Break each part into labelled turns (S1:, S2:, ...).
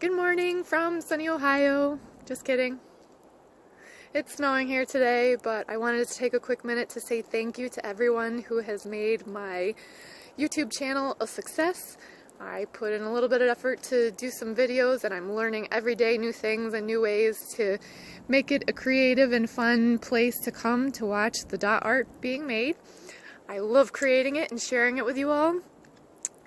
S1: Good morning from sunny Ohio. Just kidding. It's snowing here today, but I wanted to take a quick minute to say thank you to everyone who has made my YouTube channel a success. I put in a little bit of effort to do some videos, and I'm learning every day new things and new ways to make it a creative and fun place to come to watch the dot art being made. I love creating it and sharing it with you all.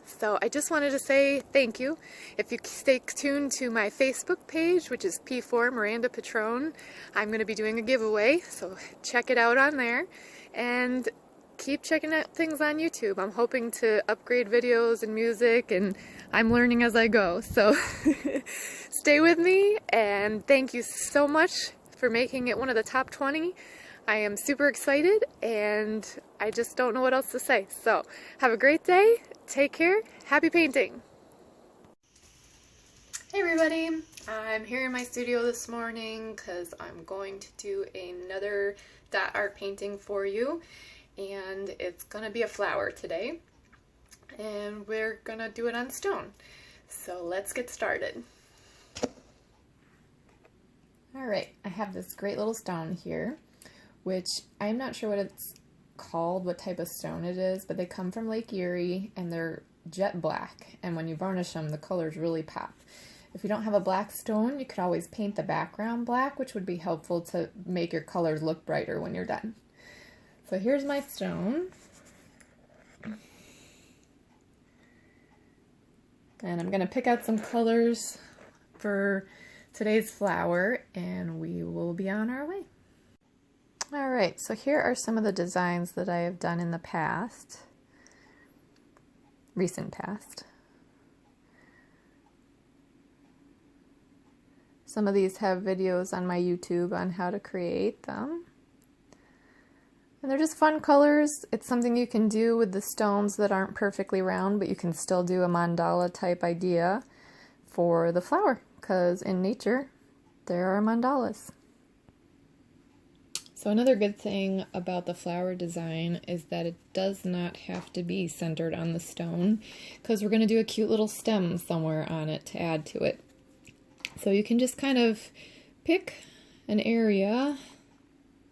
S1: So I just wanted to say thank you. If you stay tuned to my Facebook page, which is P4 MirandaPitrone, I'm going to be doing a giveaway, so check it out on there. And keep checking out things on YouTube. I'm hoping to upgrade videos and music, and I'm learning as I go. So stay with me, and thank you so much for making it one of the top 20. I am super excited, and I just don't know what else to say. So have a great day. Take care. Happy painting. Hey everybody. I'm here in my studio this morning because I'm going to do another dot art painting for you. And it's going to be a flower today. And we're going to do it on stone. So let's get started. Alright, I have this great little stone here, which I'm not sure what it's called, what type of stone it is, but they come from Lake Erie and they're jet black, and when you varnish them the colors really pop. If you don't have a black stone, you could always paint the background black, which would be helpful to make your colors look brighter when you're done. So here's my stone, and I'm going to pick out some colors for today's flower and we will be on our way. Alright, so here are some of the designs that I have done in the past, recent past. Some of these have videos on my YouTube on how to create them. And they're just fun colors. It's something you can do with the stones that aren't perfectly round, but you can still do a mandala type idea for the flower, because in nature there are mandalas. So another good thing about the flower design is that it does not have to be centered on the stone, because we're going to do a cute little stem somewhere on it to add to it. So you can just kind of pick an area,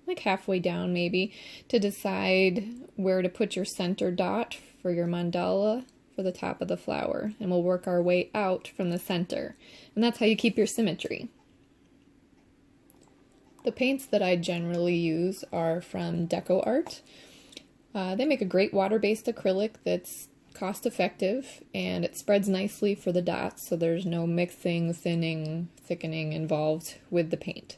S1: like halfway down maybe, to decide where to put your center dot for your mandala for the top of the flower. And we'll work our way out from the center. And that's how you keep your symmetry. The paints that I generally use are from Deco art. They make a great water-based acrylic that's cost-effective, and it spreads nicely for the dots, so there's no mixing, thinning, thickening involved with the paint.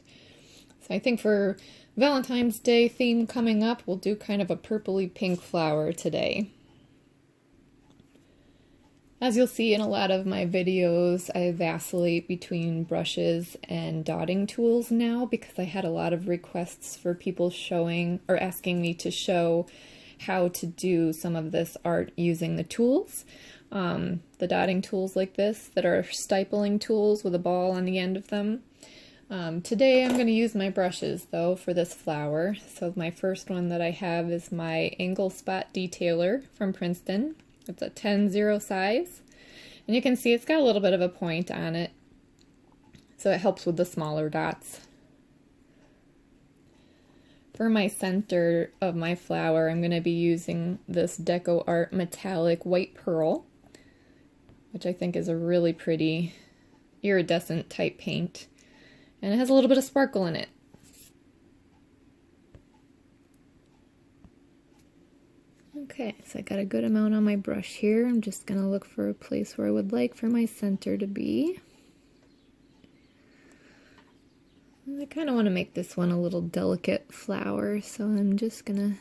S1: So I think for Valentine's Day theme coming up, we'll do kind of a purpley pink flower today. As you'll see in a lot of my videos, I vacillate between brushes and dotting tools now because I had a lot of requests for people showing or asking me to show how to do some of this art using the tools. The dotting tools like this that are stipling tools with a ball on the end of them. Today I'm going to use my brushes though for this flower. So my first one that I have is my Angle Spot Detailer from Princeton. It's a 10-0 size, and you can see it's got a little bit of a point on it, so it helps with the smaller dots. For my center of my flower, I'm going to be using this Deco Art Metallic White Pearl, which I think is a really pretty iridescent type paint, and it has a little bit of sparkle in it. Okay, so I got a good amount on my brush here. I'm just going to look for a place where I would like for my center to be. And I kind of want to make this one a little delicate flower, so I'm just going to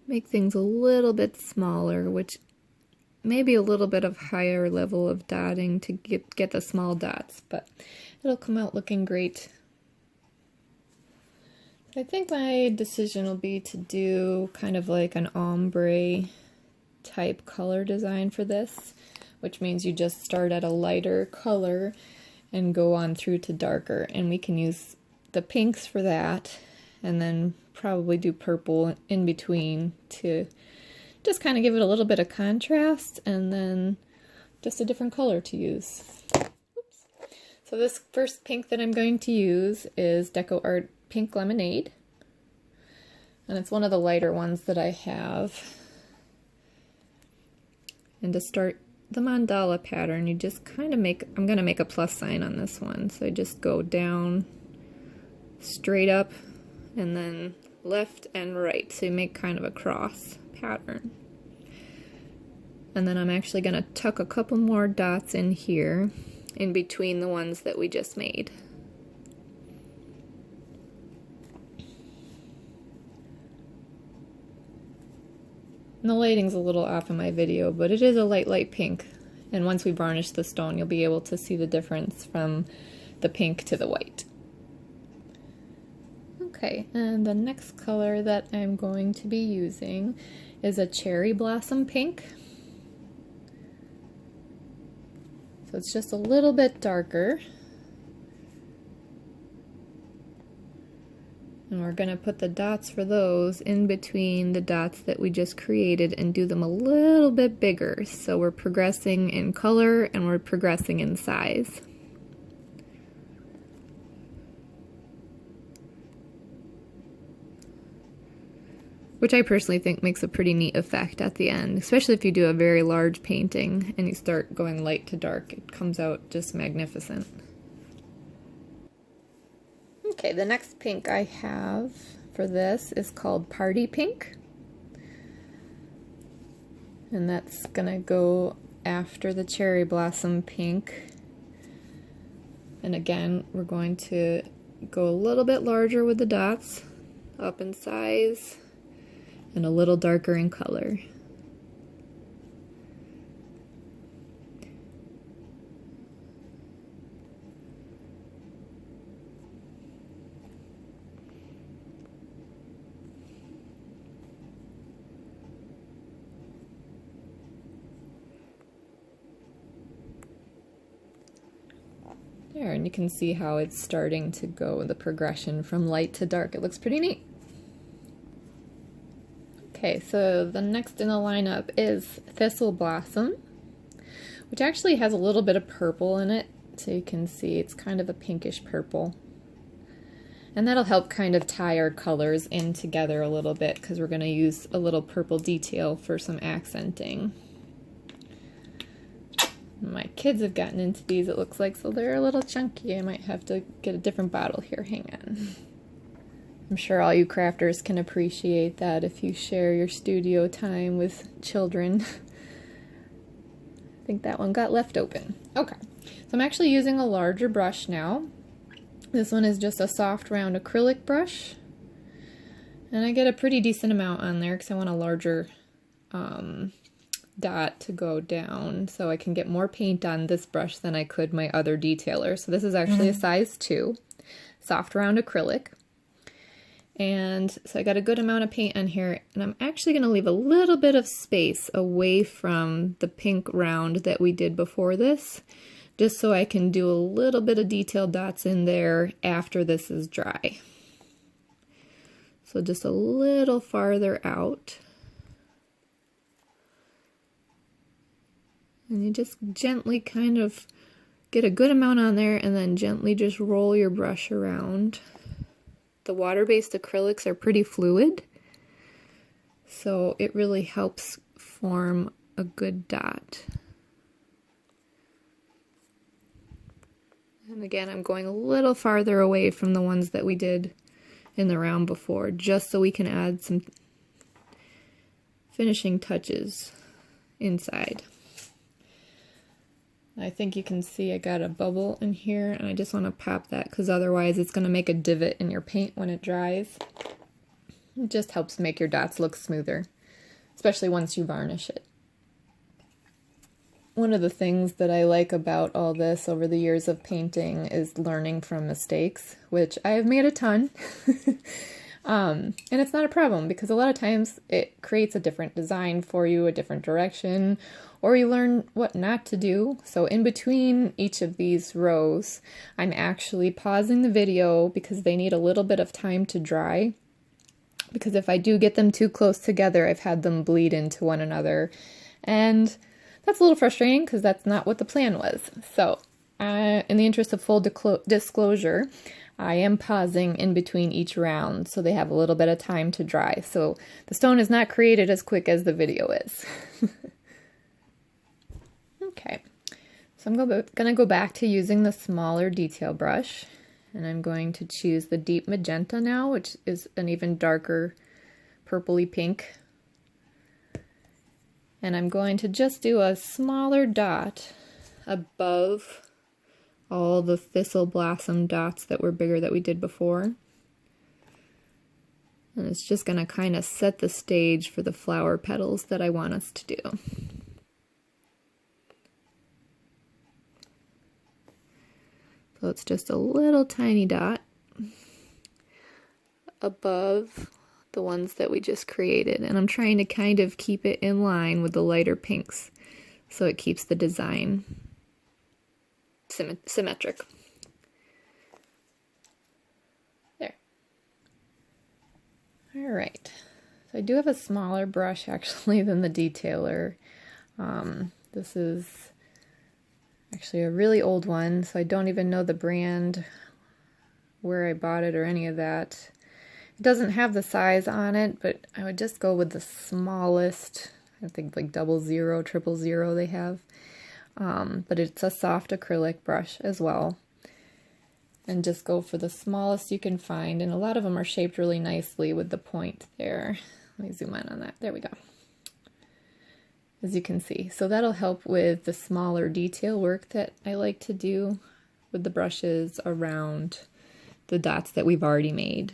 S1: make things a little bit smaller, which maybe a little bit of higher level of dotting to get the small dots, but it'll come out looking great. I think my decision will be to do kind of like an ombre type color design for this, which means you just start at a lighter color and go on through to darker, and we can use the pinks for that and then probably do purple in between to just kind of give it a little bit of contrast and then just a different color to use. So this first pink that I'm going to use is Deco Art Pink Lemonade. And it's one of the lighter ones that I have. And to start the mandala pattern, you just kind of make, I'm going to make a plus sign on this one. So I just go down, straight up, and then left and right. So you make kind of a cross pattern. And then I'm actually going to tuck a couple more dots in here, in between the ones that we just made. And the lighting's a little off in my video, but it is a light pink. And once we varnish the stone, you'll be able to see the difference from the pink to the white. Okay, and the next color that I'm going to be using is a cherry blossom pink. So it's just a little bit darker. And we're going to put the dots for those in between the dots that we just created and do them a little bit bigger. So we're progressing in color and we're progressing in size. Which I personally think makes a pretty neat effect at the end, especially if you do a very large painting and you start going light to dark. It comes out just magnificent. Okay, the next pink I have for this is called Party Pink. And that's gonna go after the cherry blossom pink. And again, we're going to go a little bit larger with the dots, up in size, and a little darker in color. There, and you can see how it's starting to go, the progression from light to dark. It looks pretty neat. Okay, so the next in the lineup is Thistle Blossom, which actually has a little bit of purple in it. So you can see it's kind of a pinkish purple. And that'll help kind of tie our colors in together a little bit because we're going to use a little purple detail for some accenting. My kids have gotten into these, it looks like, so they're a little chunky. I might have to get a different bottle here. Hang on. I'm sure all you crafters can appreciate that if you share your studio time with children. I think that one got left open. Okay, so I'm actually using a larger brush now. This one is just a soft round acrylic brush. And I get a pretty decent amount on there because I want a larger dot to go down so I can get more paint on this brush than I could my other detailer. So this is actually a size 2, soft round acrylic. And so I got a good amount of paint on here, and I'm actually going to leave a little bit of space away from the pink round that we did before this, just so I can do a little bit of detailed dots in there after this is dry. So just a little farther out. And you just gently kind of get a good amount on there and then gently just roll your brush around. The water-based acrylics are pretty fluid, so it really helps form a good dot. And again, I'm going a little farther away from the ones that we did in the round before, just so we can add some finishing touches inside. I think you can see I got a bubble in here, and I just want to pop that because otherwise it's going to make a divot in your paint when it dries. It just helps make your dots look smoother, especially once you varnish it. One of the things that I like about all this over the years of painting is learning from mistakes, which I have made a ton. And it's not a problem because a lot of times it creates a different design for you, a different direction, or you learn what not to do. So in between each of these rows, I'm actually pausing the video because they need a little bit of time to dry. Because if I do get them too close together, I've had them bleed into one another. And that's a little frustrating because that's not what the plan was. So in the interest of full disclosure, I am pausing in between each round so they have a little bit of time to dry. So the stone is not created as quick as the video is. Okay, so I'm going to go back to using the smaller detail brush, and I'm going to choose the deep magenta now, which is an even darker purpley pink. And I'm going to just do a smaller dot above all the Thistle Blossom dots that were bigger that we did before. And it's just going to kind of set the stage for the flower petals that I want us to do. So it's just a little tiny dot above the ones that we just created. And I'm trying to kind of keep it in line with the lighter pinks so it keeps the design symmetric. There. All right. So I do have a smaller brush actually than the detailer. This is actually a really old one, so I don't even know the brand, where I bought it, or any of that. It doesn't have the size on it, but I would just go with the smallest, I think like 00, 000 they have. But it's a soft acrylic brush as well. And just go for the smallest you can find, and a lot of them are shaped really nicely with the point there. Let me zoom in on that. There we go. As you can see. So that'll help with the smaller detail work that I like to do with the brushes around the dots that we've already made.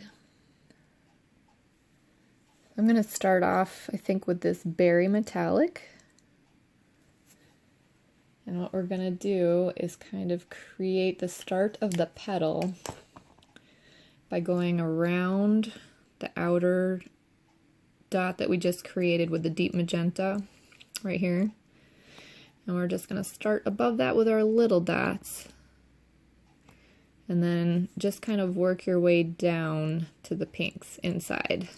S1: I'm going to start off, I think, with this berry metallic. And what we're going to do is kind of create the start of the petal by going around the outer dot that we just created with the deep magenta right here. And we're just going to start above that with our little dots. And then just kind of work your way down to the pinks inside.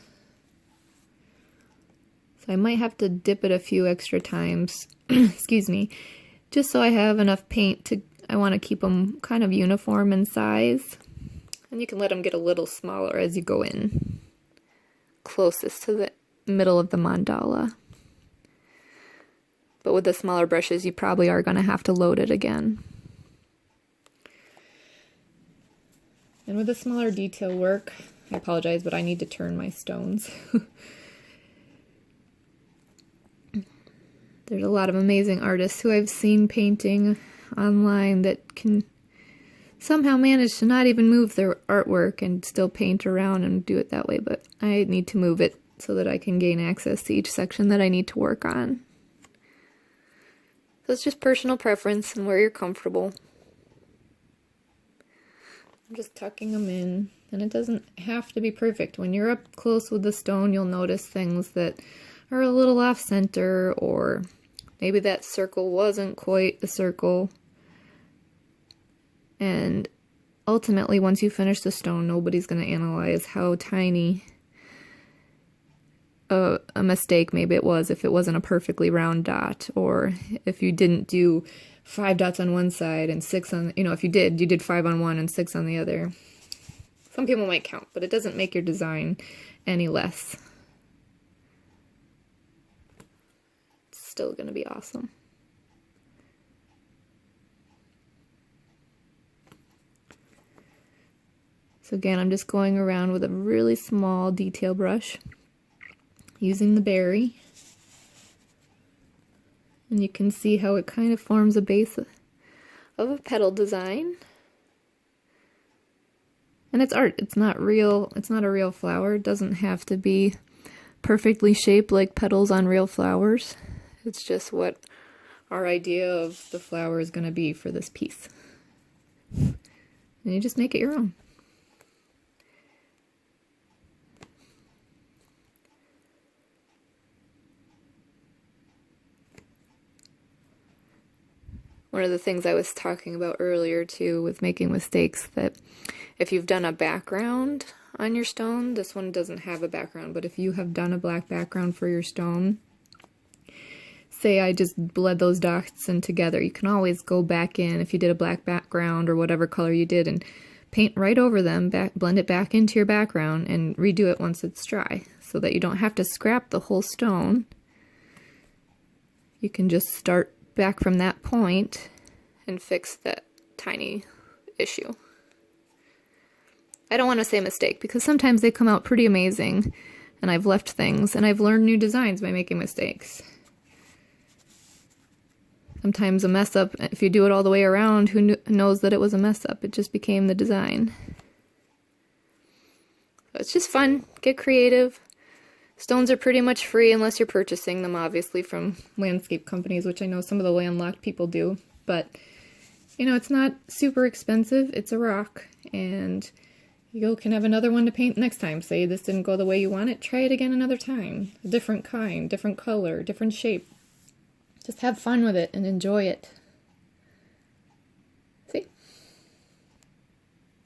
S1: So I might have to dip it a few extra times, excuse me, just so I have enough paint to, I want to keep them kind of uniform in size. And you can let them get a little smaller as you go in, closest to the middle of the mandala. But with the smaller brushes, you probably are going to have to load it again. And with the smaller detail work, I apologize, but I need to turn my stones. There's a lot of amazing artists who I've seen painting online that can somehow manage to not even move their artwork and still paint around and do it that way, but I need to move it so that I can gain access to each section that I need to work on. So it's just personal preference and where you're comfortable. I'm just tucking them in, and it doesn't have to be perfect. When you're up close with the stone, you'll notice things that are a little off center, or maybe that circle wasn't quite a circle. And ultimately, once you finish the stone, nobody's going to analyze how tiny a mistake maybe it was if it wasn't a perfectly round dot, or if you didn't do 5 dots on one side and 6 on, if you did 5 on one and 6 on the other. Some people might count, but it doesn't make your design any less. It's still going to be awesome. So again, I'm just going around with a really small detail brush, using the berry. And you can see how it kind of forms a base of a petal design. And it's art. It's not real. It's not a real flower. It doesn't have to be perfectly shaped like petals on real flowers. It's just what our idea of the flower is going to be for this piece. And you just make it your own. One of the things I was talking about earlier too with making mistakes, that if you've done a background on your stone, this one doesn't have a background, but if you have done a black background for your stone, say I just bled those dots in together, you can always go back in if you did a black background or whatever color you did and paint right over them, blend it back into your background and redo it once it's dry so that you don't have to scrap the whole stone. You can just start back from that point and fix that tiny issue. I don't want to say mistake because sometimes they come out pretty amazing and I've left things and I've learned new designs by making mistakes. Sometimes a mess up, if you do it all the way around, who knows that it was a mess up? It just became the design. So it's just fun. Get creative. Stones are pretty much free unless you're purchasing them, obviously, from landscape companies, which I know some of the landlocked people do. But, you know, it's not super expensive. It's a rock. And you can have another one to paint next time. Say this didn't go the way you want it, try it again another time. A different kind, different color, different shape. Just have fun with it and enjoy it. See?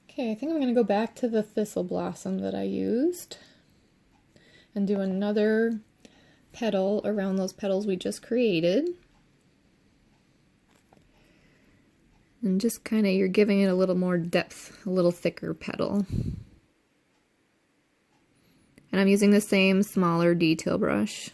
S1: Okay, I think I'm going to go back to the Thistle Blossom that I used and do another petal around those petals we just created. And just kind of, you're giving it a little more depth, a little thicker petal. And I'm using the same smaller detail brush.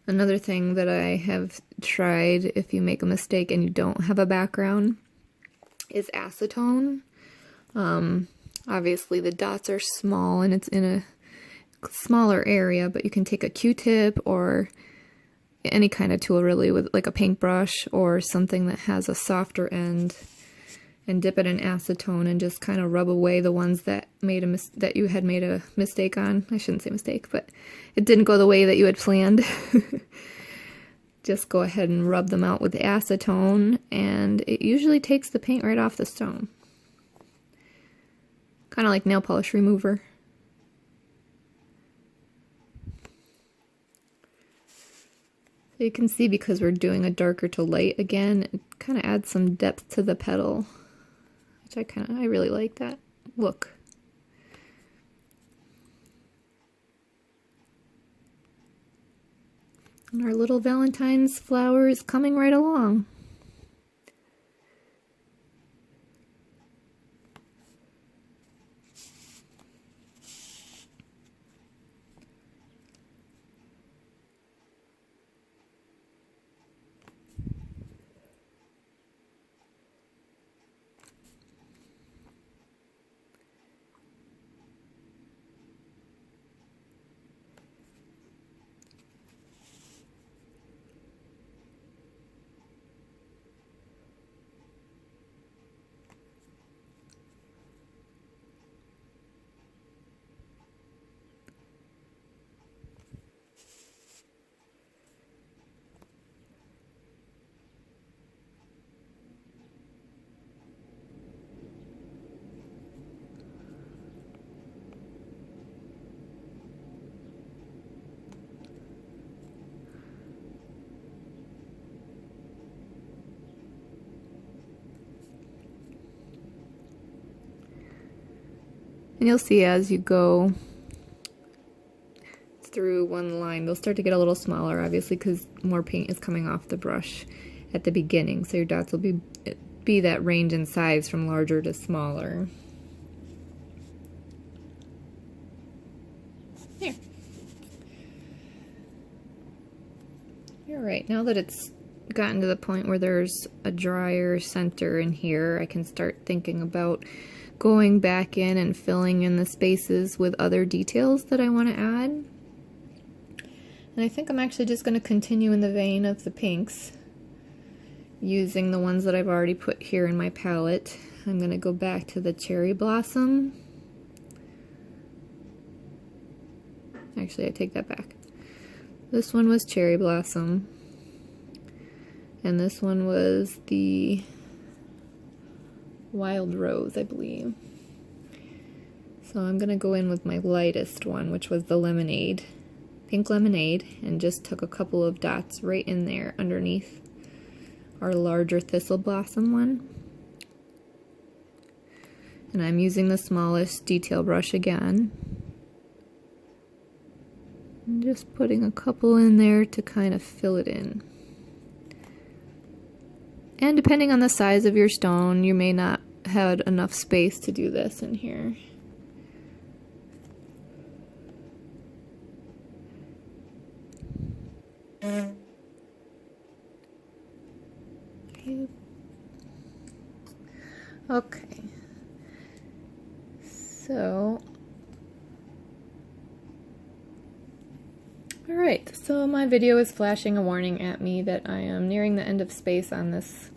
S1: Another thing that I have tried, if you make a mistake and you don't have a background, is acetone. Obviously the dots are small and it's in a smaller area, but you can take a Q-tip or any kind of tool really, with like a paintbrush or something that has a softer end, and dip it in acetone and just kind of rub away the ones that that you had made a mistake on. I shouldn't say mistake, but it didn't go the way that you had planned. Just go ahead and rub them out with acetone, and it usually takes the paint right off the stone. Kind of like nail polish remover. So you can see, because we're doing a darker to light again, it kind of adds some depth to the petal. I really like that look. And our little Valentine's flower is coming right along. And you'll see as you go through one line, they'll start to get a little smaller, obviously, because more paint is coming off the brush at the beginning. So your dots will be that range in size from larger to smaller. There. All right, now that it's gotten to the point where there's a drier center in here, I can start thinking about going back in and filling in the spaces with other details that I want to add. And I think I'm actually just going to continue in the vein of the pinks, using the ones that I've already put here in my palette. I'm going to go back to the Cherry Blossom. Actually, I take that back. This one was Cherry Blossom, and this one was the Wild Rose, I believe. So I'm going to go in with my lightest one, which was the Lemonade. pink lemonade and just took a couple of dots right in there underneath our larger Thistle Blossom one. And I'm using the smallest detail brush again. And just putting a couple in there to kind of fill it in. And depending on the size of your stone, you may not have enough space to do this in here. Okay, so, alright, so my video is flashing a warning at me that I am nearing the end of space on this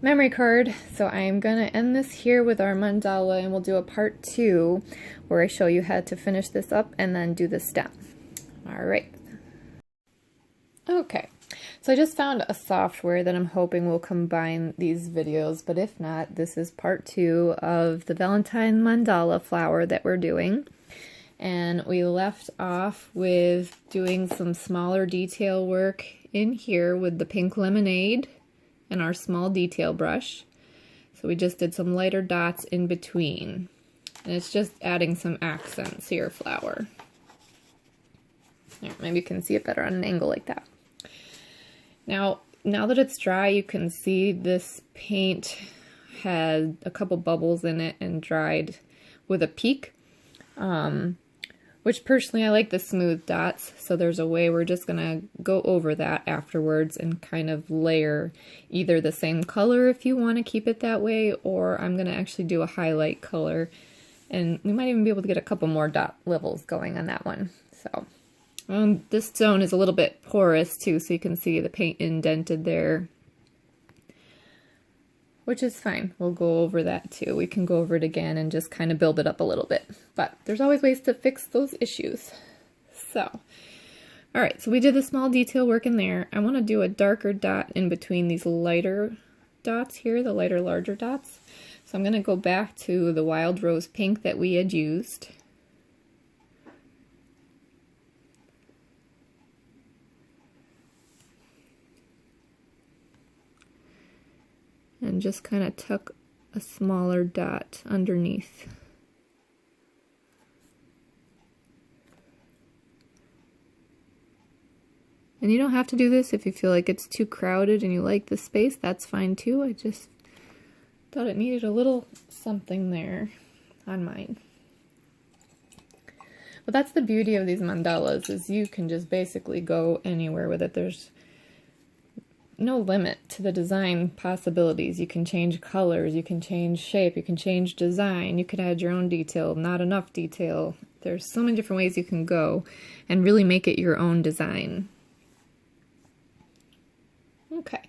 S1: memory card, so I'm going to end this here with our mandala, and we'll do a part 2 where I show you how to finish this up and then do the stem. Alright. Okay, so I just found a software that I'm hoping will combine these videos, but if not, this is part 2 of the Valentine mandala flower that we're doing. And we left off with doing some smaller detail work in here with the pink lemonade and our small detail brush. So we just did some lighter dots in between. And it's just adding some accents here, flower. There, maybe you can see it better on an angle like that. Now that it's dry, you can see this paint had a couple bubbles in it and dried with a peak, which personally I like the smooth dots, so there's a way we're just going to go over that afterwards and kind of layer either the same color if you want to keep it that way, or I'm going to actually do a highlight color, and we might even be able to get a couple more dot levels going on that one. So. This stone is a little bit porous too, so you can see the paint indented there, which is fine. We'll go over that too. We can go over it again and just kind of build it up a little bit, but there's always ways to fix those issues. So, alright, so we did the small detail work in there. I want to do a darker dot in between these lighter dots here, the lighter, larger dots. So I'm going to go back to the wild rose pink that we had used. And just kind of tuck a smaller dot underneath. And you don't have to do this if you feel like it's too crowded and you like the space, that's fine too. I just thought it needed a little something there on mine. But that's the beauty of these mandalas, is you can just basically go anywhere with it. There's no limit to the design possibilities. You can change colors, you can change shape, you can change design, you can add your own detail, not enough detail. There's so many different ways you can go and really make it your own design. Okay,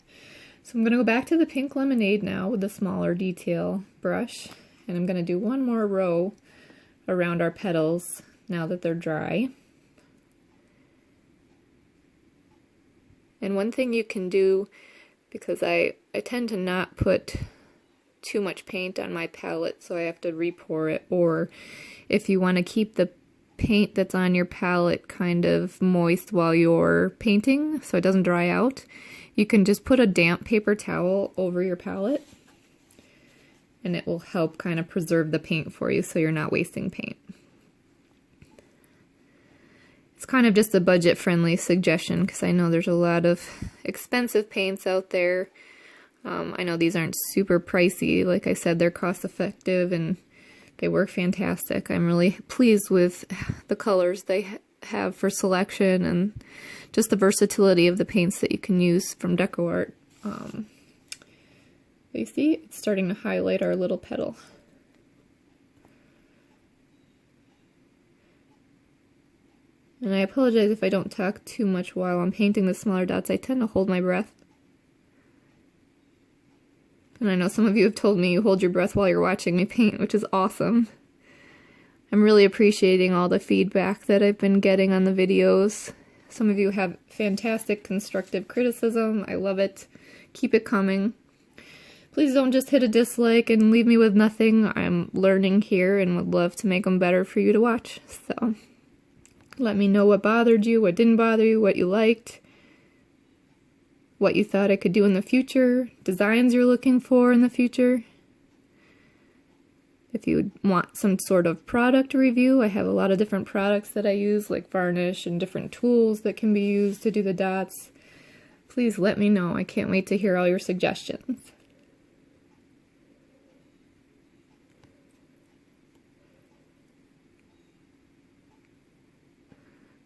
S1: so I'm going to go back to the pink lemonade now with the smaller detail brush, and I'm going to do one more row around our petals now that they're dry. And one thing you can do, because I tend to not put too much paint on my palette, so I have to re-pour it, or if you want to keep the paint that's on your palette kind of moist while you're painting so it doesn't dry out, you can just put a damp paper towel over your palette, and it will help kind of preserve the paint for you so you're not wasting paint. It's kind of just a budget-friendly suggestion because I know there's a lot of expensive paints out there. I know these aren't super pricey. Like I said, they're cost-effective and they work fantastic. I'm really pleased with the colors they have for selection and just the versatility of the paints that you can use from Deco Art. You see, it's starting to highlight our little petal. And I apologize if I don't talk too much while I'm painting the smaller dots. I tend to hold my breath. And I know some of you have told me you hold your breath while you're watching me paint, which is awesome. I'm really appreciating all the feedback that I've been getting on the videos. Some of you have fantastic constructive criticism. I love it. Keep it coming. Please don't just hit a dislike and leave me with nothing. I'm learning here and would love to make them better for you to watch. So, Let me know what bothered you, what didn't bother you, what you liked, what you thought I could do in the future, designs you're looking for in the future. If you want some sort of product review, I have a lot of different products that I use, like varnish and different tools that can be used to do the dots. Please let me know. I can't wait to hear all your suggestions.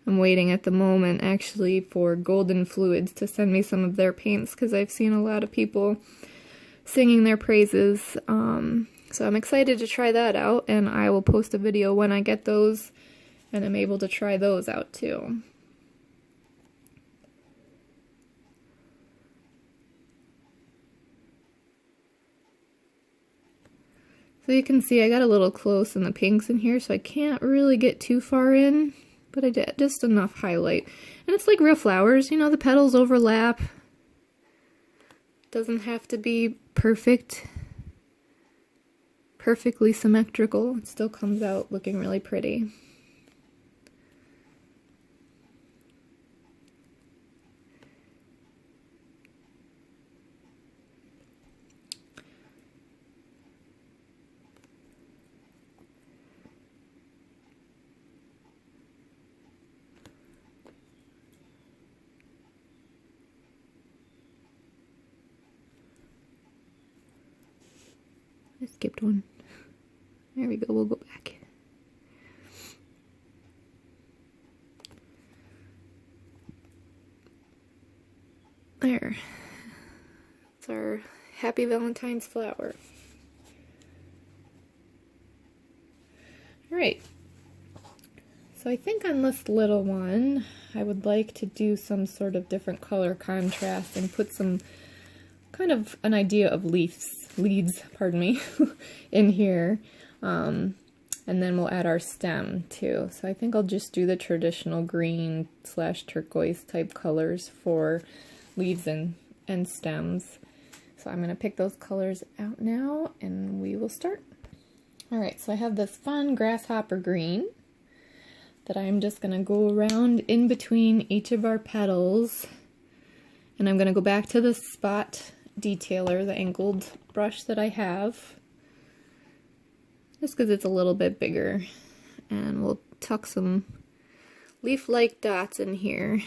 S1: I'm waiting at the moment actually for Golden Fluids to send me some of their paints because I've seen a lot of people singing their praises. So I'm excited to try that out, and I will post a video when I get those and I'm able to try those out too. So you can see I got a little close in the pinks in here, so I can't really get too far in, but I did just enough highlight. And it's like real flowers, you know, the petals overlap. Doesn't have to be perfectly symmetrical. It still comes out looking really pretty. I skipped one. There we go, we'll go back. There. It's our Happy Valentine's flower. Alright. So I think on this little one, I would like to do some sort of different color contrast and put some kind of an idea of leaves, pardon me, in here. And then we'll add our stem too. So I think I'll just do the traditional green / turquoise type colors for leaves and stems. So I'm going to pick those colors out now and we will start. Alright, so I have this fun grasshopper green that I'm just going to go around in between each of our petals. And I'm going to go back to the spot detailer, the angled brush that I have, just because it's a little bit bigger, and we'll tuck some leaf-like dots in here.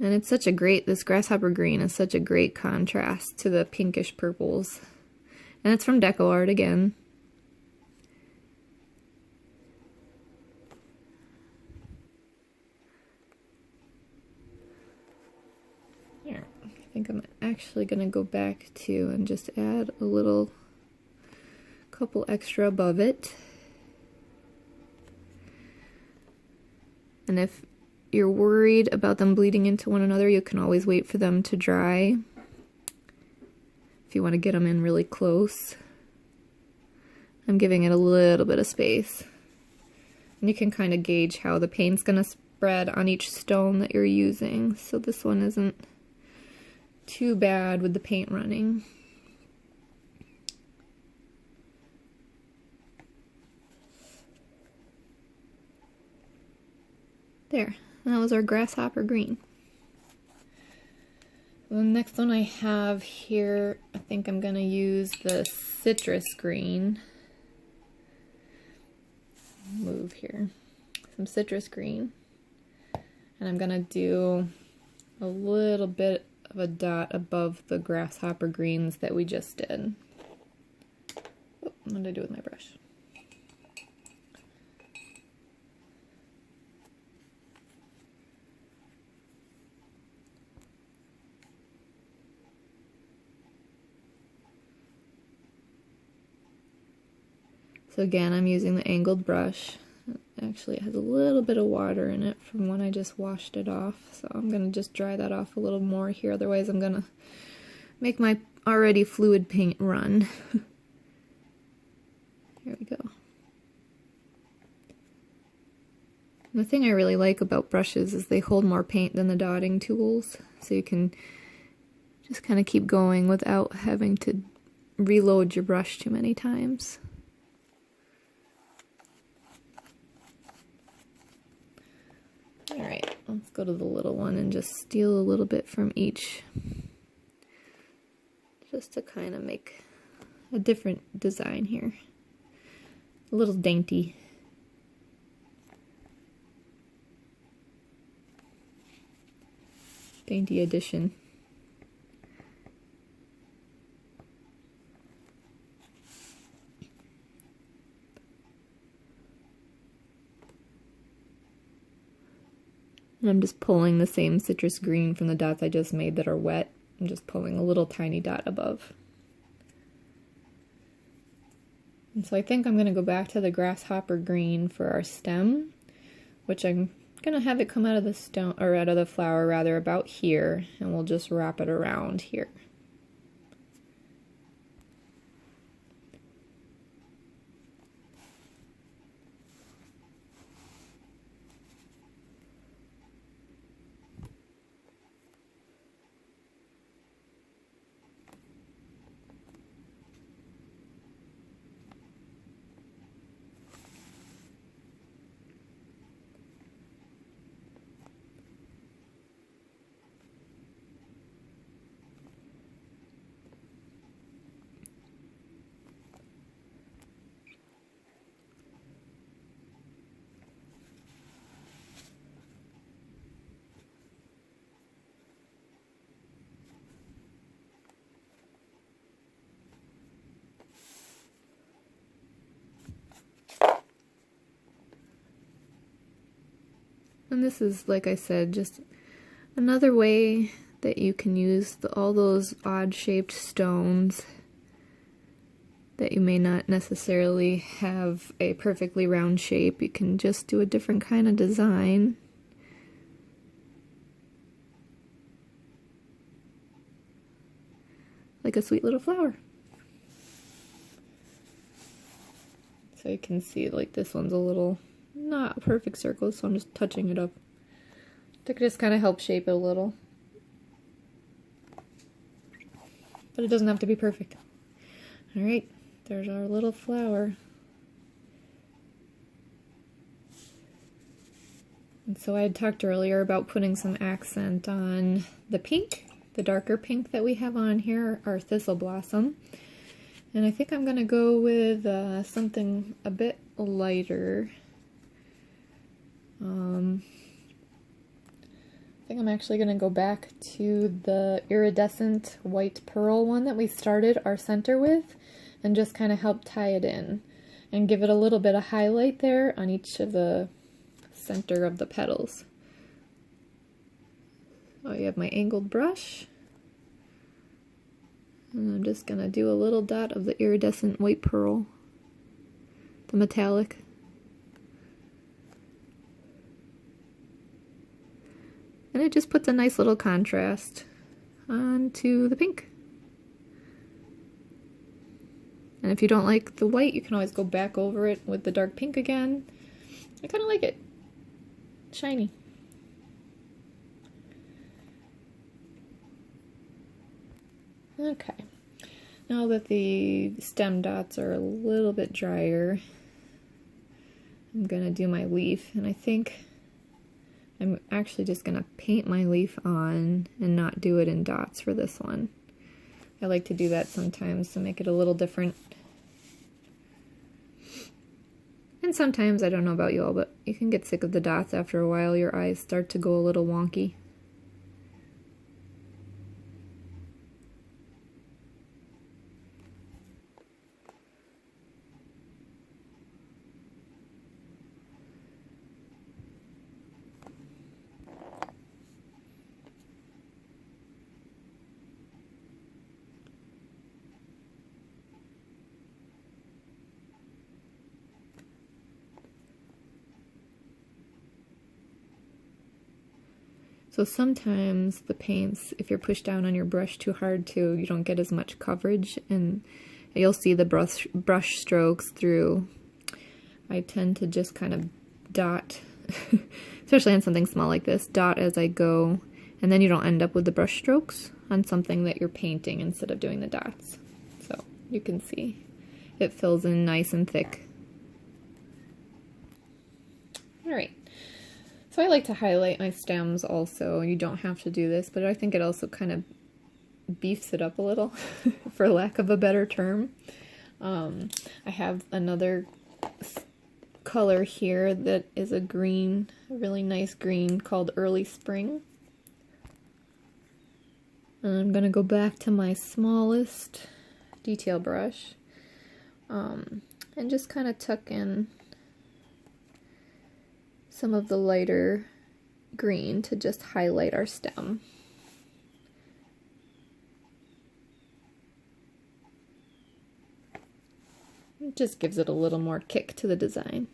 S1: And it's such a great, this grasshopper green is such a great contrast to the pinkish purples, and it's from Deco Art again. I think I'm actually going to go back to and just add a couple extra above it. And if you're worried about them bleeding into one another, you can always wait for them to dry if you want to get them in really close. I'm giving it a little bit of space. And you can kind of gauge how the paint's going to spread on each stone that you're using. So this one isn't too bad with the paint running. There, that was our grasshopper green. The next one I have here, I think I'm going to use the citrus green. Move here. Some citrus green. And I'm going to do a little bit of a dot above the grasshopper greens that we just did. Oh, what did I do with my brush? So again, I'm using the angled brush. Actually, it has a little bit of water in it from when I just washed it off, so I'm going to just dry that off a little more here, otherwise I'm going to make my already fluid paint run. Here we go. And the thing I really like about brushes is they hold more paint than the dotting tools, so you can just kind of keep going without having to reload your brush too many times. Alright, let's go to the little one and just steal a little bit from each, just to kind of make a different design here. A little dainty. Dainty addition. And I'm just pulling the same citrus green from the dots I just made that are wet. I'm just pulling a little tiny dot above. And so I think I'm going to go back to the grasshopper green for our stem, which I'm going to have it come out of the stone, or out of the flower rather, about here, and we'll just wrap it around here. And this is, like I said, just another way that you can use all those odd-shaped stones that you may not necessarily have a perfectly round shape. You can just do a different kind of design. Like a sweet little flower. So you can see, like, this one's a little not a perfect circle, so I'm just touching it up to just kind of help shape it a little. But it doesn't have to be perfect. Alright, there's our little flower. And so I had talked earlier about putting some accent on the pink, the darker pink that we have on here, our Thistle Blossom. And I think I'm going to go with something a bit lighter. I think I'm actually going to go back to the iridescent white pearl one that we started our center with, and just kind of help tie it in and give it a little bit of highlight there on each of the center of the petals. So I have my angled brush, and I'm just going to do a little dot of the iridescent white pearl, the metallic. And it just puts a nice little contrast onto the pink. And if you don't like the white, you can always go back over it with the dark pink again. I kind of like it. Shiny. Okay. Now that the stem dots are a little bit drier, I'm going to do my leaf. And I think I'm actually just going to paint my leaf on and not do it in dots for this one. I like to do that sometimes to make it a little different. And sometimes, I don't know about you all, but you can get sick of the dots after a while. Your eyes start to go a little wonky. So sometimes the paints, if you're pushed down on your brush too hard too, you don't get as much coverage, and you'll see the brush strokes through. I tend to just kind of dot, especially on something small like this, dot as I go, and then you don't end up with the brush strokes on something that you're painting instead of doing the dots. So you can see it fills in nice and thick. Alright. So I like to highlight my stems also. You don't have to do this, but I think it also kind of beefs it up a little, for lack of a better term. I have another color here that is a green, a really nice green called Early Spring. And I'm going to go back to my smallest detail brush and just kind of tuck in some of the lighter green to just highlight our stem. It just gives it a little more kick to the design.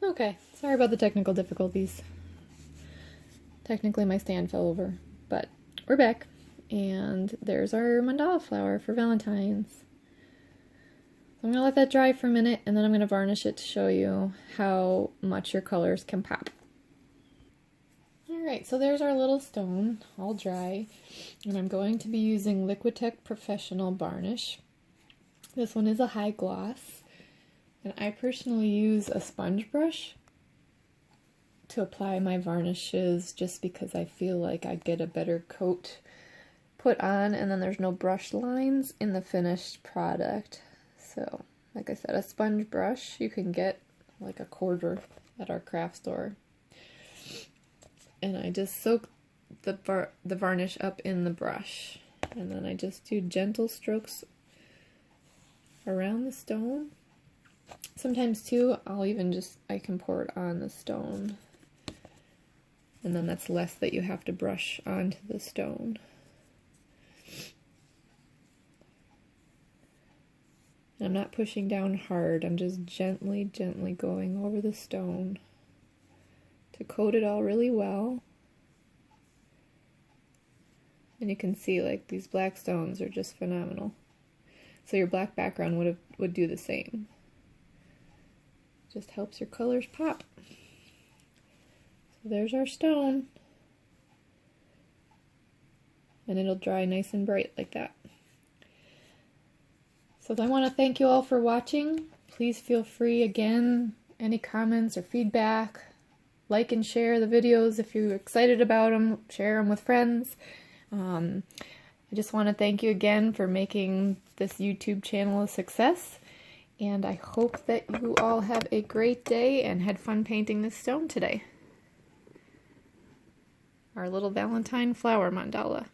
S1: Okay, sorry about the technical difficulties. Technically my stand fell over, but we're back. And there's our mandala flower for Valentine's. I'm going to let that dry for a minute, and then I'm going to varnish it to show you how much your colors can pop. Alright, so there's our little stone, all dry. And I'm going to be using Liquitex Professional Varnish. This one is a high gloss. And I personally use a sponge brush to apply my varnishes just because I feel like I get a better coat put on, and then there's no brush lines in the finished product. So, like I said, a sponge brush you can get like a quarter at our craft store. And I just soak the varnish up in the brush, and then I just do gentle strokes around the stone. Sometimes too, I can pour it on the stone, and then that's less that you have to brush onto the stone. I'm not pushing down hard, I'm just gently going over the stone to coat it all really well. And you can see like these black stones are just phenomenal. So your black background would do the same. Just helps your colors pop. So there's our stone. And it'll dry nice and bright like that. So I want to thank you all for watching. Please feel free, again, any comments or feedback, like and share the videos if you're excited about them, share them with friends. I just want to thank you again for making this YouTube channel a success. And I hope that you all have a great day and had fun painting this stone today. Our little Valentine flower mandala.